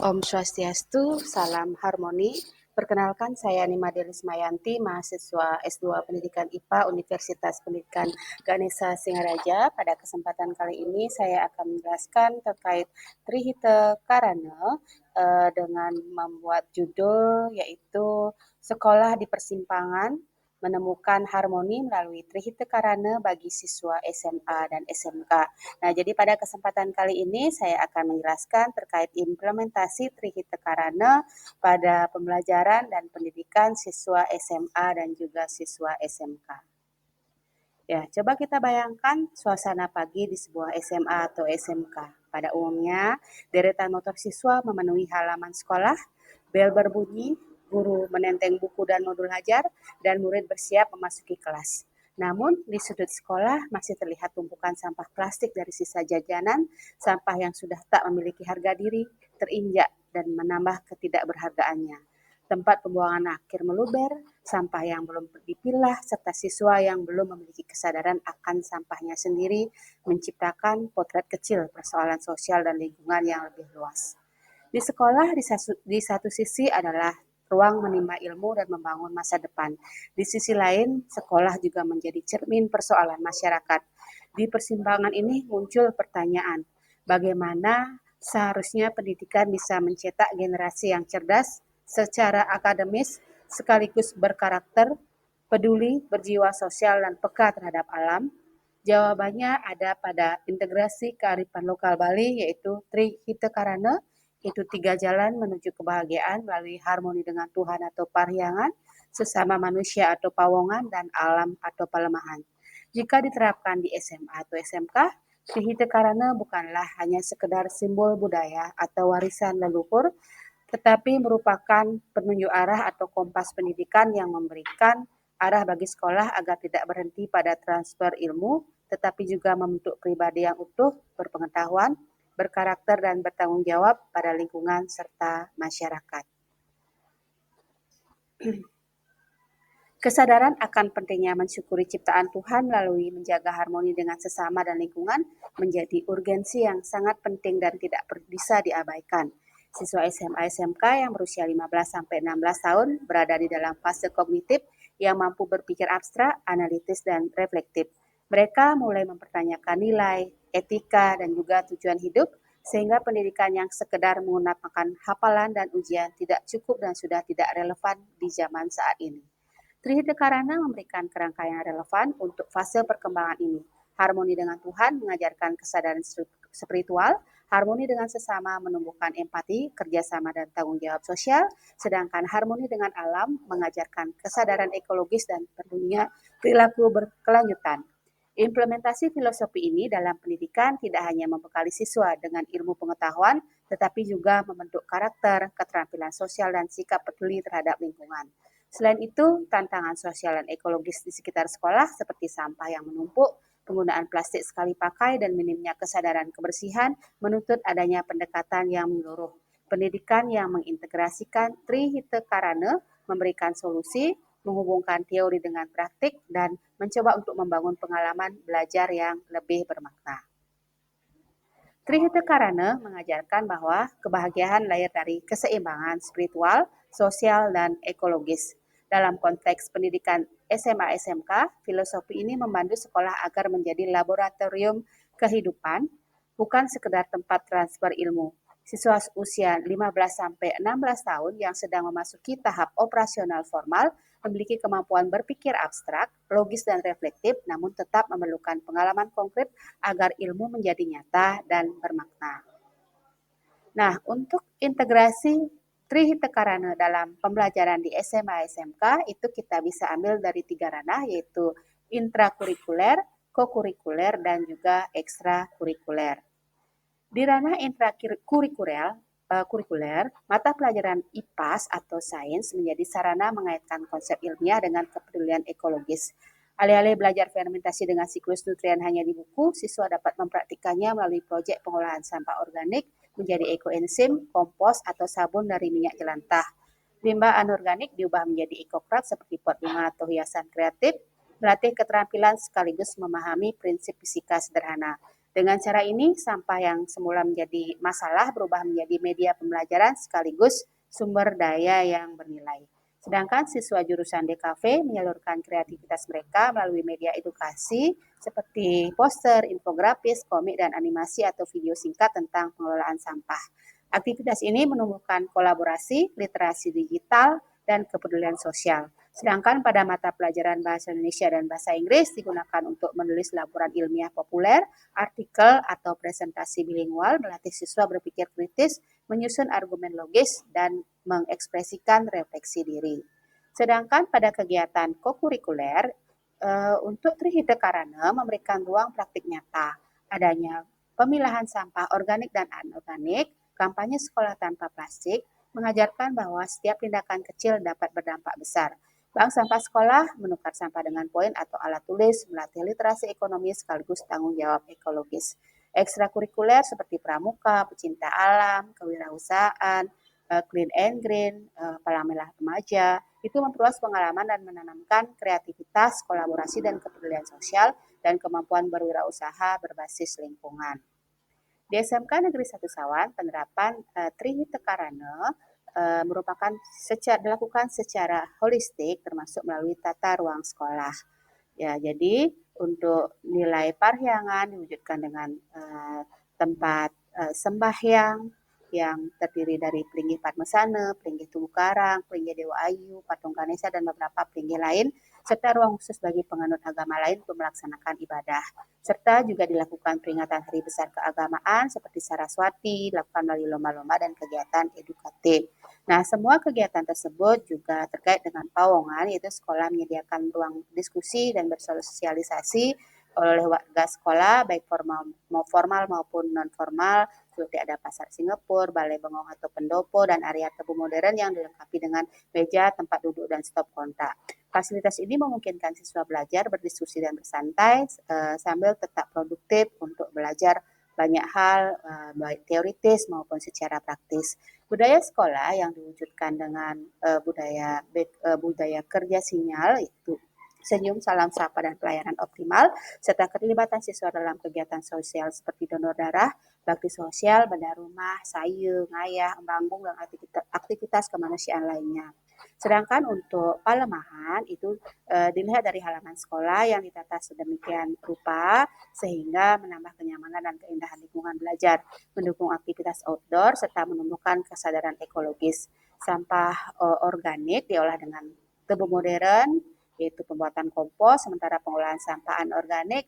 Om Swastiastu, salam harmoni. Perkenalkan saya Nima Derismayanti, mahasiswa S2 Pendidikan IPA Universitas Pendidikan Ganesha Singaraja. Pada kesempatan kali ini saya akan menjelaskan terkait Trihita Karana dengan membuat judul yaitu Sekolah di Persimpangan menemukan harmoni melalui Trihita Karana bagi siswa SMA dan SMK. Nah, jadi pada kesempatan kali ini saya akan menjelaskan terkait implementasi Trihita Karana pada pembelajaran dan pendidikan siswa SMA dan juga siswa SMK. Ya, coba kita bayangkan suasana pagi di sebuah SMA atau SMK. Pada umumnya, deretan motor siswa memenuhi halaman sekolah, bel berbunyi, guru menenteng buku dan modul hajar, dan murid bersiap memasuki kelas. Namun, di sudut sekolah masih terlihat tumpukan sampah plastik dari sisa jajanan, sampah yang sudah tak memiliki harga diri, terinjak dan menambah ketidakberhargaannya. Tempat pembuangan akhir meluber, sampah yang belum dipilah, serta siswa yang belum memiliki kesadaran akan sampahnya sendiri menciptakan potret kecil persoalan sosial dan lingkungan yang lebih luas. Di sekolah di satu sisi adalah ruang menimba ilmu dan membangun masa depan. Di sisi lain, sekolah juga menjadi cermin persoalan masyarakat. Di persimpangan ini muncul pertanyaan, bagaimana seharusnya pendidikan bisa mencetak generasi yang cerdas secara akademis sekaligus berkarakter, peduli, berjiwa sosial dan peka terhadap alam? Jawabannya ada pada integrasi kearifan lokal Bali yaitu Trihita Karana, yaitu 3 jalan menuju kebahagiaan melalui harmoni dengan Tuhan atau Parhyangan, sesama manusia atau pawongan, dan alam atau palemahan. Jika diterapkan di SMA atau SMK, Trihita Karana bukanlah hanya sekedar simbol budaya atau warisan leluhur, tetapi merupakan penunjuk arah atau kompas pendidikan yang memberikan arah bagi sekolah agar tidak berhenti pada transfer ilmu, tetapi juga membentuk pribadi yang utuh, berpengetahuan, berkarakter dan bertanggung jawab pada lingkungan serta masyarakat. Kesadaran akan pentingnya mensyukuri ciptaan Tuhan melalui menjaga harmoni dengan sesama dan lingkungan menjadi urgensi yang sangat penting dan tidak bisa diabaikan. Siswa SMA SMK yang berusia 15-16 tahun berada di dalam fase kognitif yang mampu berpikir abstrak, analitis, dan reflektif. Mereka mulai mempertanyakan nilai, etika, dan juga tujuan hidup, sehingga pendidikan yang sekedar menggunakan hafalan dan ujian tidak cukup dan sudah tidak relevan di zaman saat ini. Trihita Karana memberikan kerangka yang relevan untuk fase perkembangan ini. Harmoni dengan Tuhan mengajarkan kesadaran spiritual, harmoni dengan sesama menumbuhkan empati, kerjasama dan tanggung jawab sosial, sedangkan harmoni dengan alam mengajarkan kesadaran ekologis dan perlunya perilaku berkelanjutan. Implementasi filosofi ini dalam pendidikan tidak hanya membekali siswa dengan ilmu pengetahuan, tetapi juga membentuk karakter, keterampilan sosial, dan sikap peduli terhadap lingkungan. Selain itu, tantangan sosial dan ekologis di sekitar sekolah seperti sampah yang menumpuk, penggunaan plastik sekali pakai, dan minimnya kesadaran kebersihan menuntut adanya pendekatan yang menyeluruh. Pendidikan yang mengintegrasikan Trihita Karana memberikan solusi, menghubungkan teori dengan praktik, dan mencoba untuk membangun pengalaman belajar yang lebih bermakna. Trihita Karana mengajarkan bahwa kebahagiaan lahir dari keseimbangan spiritual, sosial, dan ekologis. Dalam konteks pendidikan SMA SMK, filosofi ini membantu sekolah agar menjadi laboratorium kehidupan, bukan sekedar tempat transfer ilmu. Siswa usia 15-16 tahun yang sedang memasuki tahap operasional formal memiliki kemampuan berpikir abstrak, logis dan reflektif, namun tetap memerlukan pengalaman konkret agar ilmu menjadi nyata dan bermakna. Nah, untuk integrasi Trihita Karana dalam pembelajaran di SMA SMK itu kita bisa ambil dari 3 ranah yaitu intrakurikuler, kokurikuler, dan juga ekstrakurikuler. Di ranah kurikuler, mata pelajaran IPAS atau sains menjadi sarana mengaitkan konsep ilmiah dengan kepedulian ekologis. Alih-alih belajar fermentasi dengan siklus nutrien hanya di buku, siswa dapat mempraktikannya melalui proyek pengolahan sampah organik menjadi ekoenzim, kompos, atau sabun dari minyak jelantah. Limbah anorganik diubah menjadi ekokrat seperti pot bunga atau hiasan kreatif, melatih keterampilan sekaligus memahami prinsip fisika sederhana. Dengan cara ini, sampah yang semula menjadi masalah berubah menjadi media pembelajaran sekaligus sumber daya yang bernilai. Sedangkan siswa jurusan DKV menyalurkan kreativitas mereka melalui media edukasi seperti poster, infografis, komik, dan animasi atau video singkat tentang pengelolaan sampah. Aktivitas ini menumbuhkan kolaborasi, literasi digital, dan kepedulian sosial. Sedangkan pada mata pelajaran bahasa Indonesia dan bahasa Inggris digunakan untuk menulis laporan ilmiah populer, artikel, atau presentasi bilingual, melatih siswa berpikir kritis, menyusun argumen logis, dan mengekspresikan refleksi diri. Sedangkan pada kegiatan kokurikuler, untuk Trihita Karana memberikan ruang praktik nyata, adanya pemilahan sampah organik dan anorganik, kampanye sekolah tanpa plastik, mengajarkan bahwa setiap tindakan kecil dapat berdampak besar. Bank sampah sekolah menukar sampah dengan poin atau alat tulis, melatih literasi ekonomi sekaligus tanggung jawab ekologis. Ekstrakurikuler seperti pramuka, pecinta alam, kewirausahaan, clean and green, palang remaja, itu memperluas pengalaman dan menanamkan kreativitas, kolaborasi, dan kepedulian sosial dan kemampuan berwirausaha berbasis lingkungan. Di SMK Negeri 1 Sawan, penerapan Trihita Karana merupakan dilakukan secara holistik termasuk melalui tata ruang sekolah. Ya, jadi untuk nilai parhyangan diwujudkan dengan tempat sembahyang yang terdiri dari Pringgih Padmasana, Pringgih Tugu Karang, Pringgih Dewa Ayu, Patung Ganesha, dan beberapa pringgih lain, serta ruang khusus bagi penganut agama lain untuk melaksanakan ibadah. Serta juga dilakukan peringatan hari besar keagamaan seperti Saraswati, dilakukan melalui lomba-lomba dan kegiatan edukatif. Nah, semua kegiatan tersebut juga terkait dengan pawongan, yaitu sekolah menyediakan ruang diskusi dan bersosialisasi oleh warga sekolah, baik formal maupun non-formal, seperti ada pasar Singapura, balai bengong atau pendopo, dan area tebu modern yang dilengkapi dengan meja, tempat duduk, dan stop kontak. Fasilitas ini memungkinkan siswa belajar, berdiskusi, dan bersantai sambil tetap produktif untuk belajar banyak hal, baik teoritis maupun secara praktis. Budaya sekolah yang diwujudkan dengan budaya kerja sinyal itu senyum, salam sapa, dan pelayanan optimal, serta keterlibatan siswa dalam kegiatan sosial seperti donor darah, bakti sosial, bedah rumah, sayung, ngayah, embambung, dan aktivitas kemanusiaan lainnya. Sedangkan untuk palemahan itu dilihat dari halaman sekolah yang ditata sedemikian rupa sehingga menambah kenyamanan dan keindahan lingkungan belajar, mendukung aktivitas outdoor, serta menumbuhkan kesadaran ekologis. Sampah organik diolah dengan tebu modern, yaitu pembuatan kompos, sementara pengolahan sampah anorganik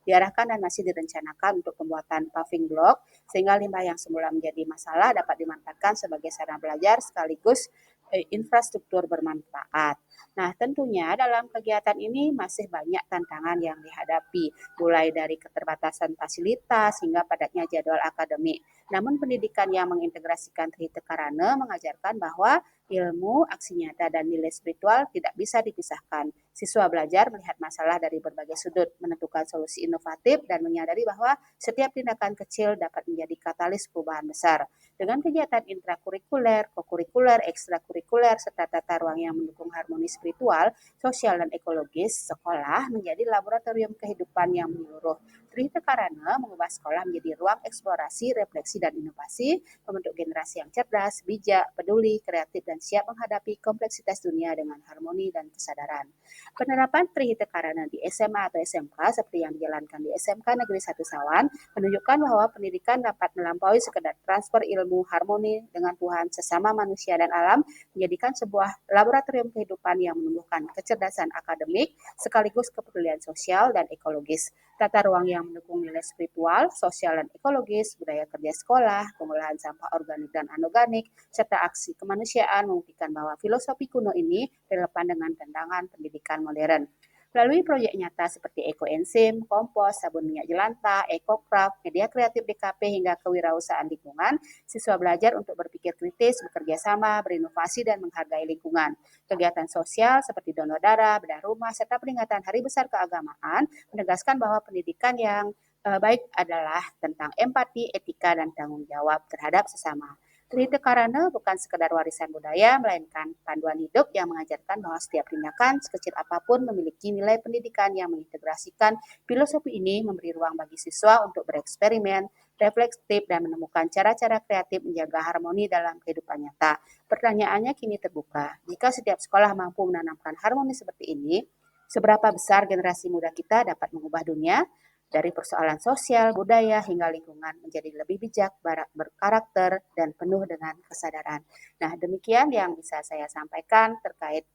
diarahkan dan masih direncanakan untuk pembuatan paving block, sehingga limbah yang semula menjadi masalah dapat dimanfaatkan sebagai sarana belajar sekaligus infrastruktur bermanfaat. Nah, tentunya dalam kegiatan ini masih banyak tantangan yang dihadapi, mulai dari keterbatasan fasilitas hingga padatnya jadwal akademik. Namun pendidikan yang mengintegrasikan Trihita Karana mengajarkan bahwa ilmu, aksi nyata, dan nilai spiritual tidak bisa dipisahkan. Siswa belajar melihat masalah dari berbagai sudut, menentukan solusi inovatif, dan menyadari bahwa setiap tindakan kecil dapat menjadi katalis perubahan besar. Dengan kegiatan intrakurikuler, kokurikuler, ekstrakurikuler, serta tata ruang yang mendukung harmoni spiritual, sosial, dan ekologis, sekolah menjadi laboratorium kehidupan yang menyeluruh. Trihita Karana mengubah sekolah menjadi ruang eksplorasi, refleksi, dan inovasi, membentuk generasi yang cerdas, bijak, peduli, kreatif, dan siap menghadapi kompleksitas dunia dengan harmoni dan kesadaran. Penerapan Trihita Karana di SMA atau SMK seperti yang dijalankan di SMK Negeri 1 Sawan menunjukkan bahwa pendidikan dapat melampaui sekedar transfer ilmu harmoni dengan Tuhan sesama manusia dan alam, menjadikan sebuah laboratorium kehidupan yang menumbuhkan kecerdasan akademik sekaligus kepedulian sosial dan ekologis. Tata ruang yang mendukung nilai spiritual, sosial, dan ekologis, budaya kerja sekolah, pengolahan sampah organik dan anorganik, serta aksi kemanusiaan membuktikan bahwa filosofi kuno ini relevan dengan tantangan pendidikan modern. Melalui proyek nyata seperti ekoenzim, kompos, sabun minyak jelantah, ekokraft, media kreatif DKP, hingga kewirausahaan lingkungan, siswa belajar untuk berpikir kritis, bekerja sama, berinovasi, dan menghargai lingkungan. Kegiatan sosial seperti donor darah, bedah rumah, serta peringatan Hari Besar Keagamaan menegaskan bahwa pendidikan yang baik adalah tentang empati, etika, dan tanggung jawab terhadap sesama. Trihita Karana bukan sekedar warisan budaya, melainkan panduan hidup yang mengajarkan bahwa setiap tindakan, sekecil apapun, memiliki nilai pendidikan yang mengintegrasikan. Filosofi ini memberi ruang bagi siswa untuk bereksperimen, reflektif, dan menemukan cara-cara kreatif menjaga harmoni dalam kehidupan nyata. Pertanyaannya kini terbuka, jika setiap sekolah mampu menanamkan harmoni seperti ini, seberapa besar generasi muda kita dapat mengubah dunia? Dari persoalan sosial, budaya, hingga lingkungan menjadi lebih bijak, berkarakter, dan penuh dengan kesadaran. Nah, demikian yang bisa saya sampaikan terkait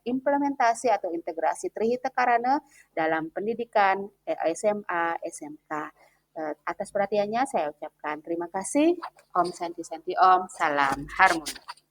implementasi atau integrasi Trihita Karana dalam pendidikan SMA, SMK. Atas perhatiannya saya ucapkan terima kasih. Om Santi Santi Om, salam harmoni.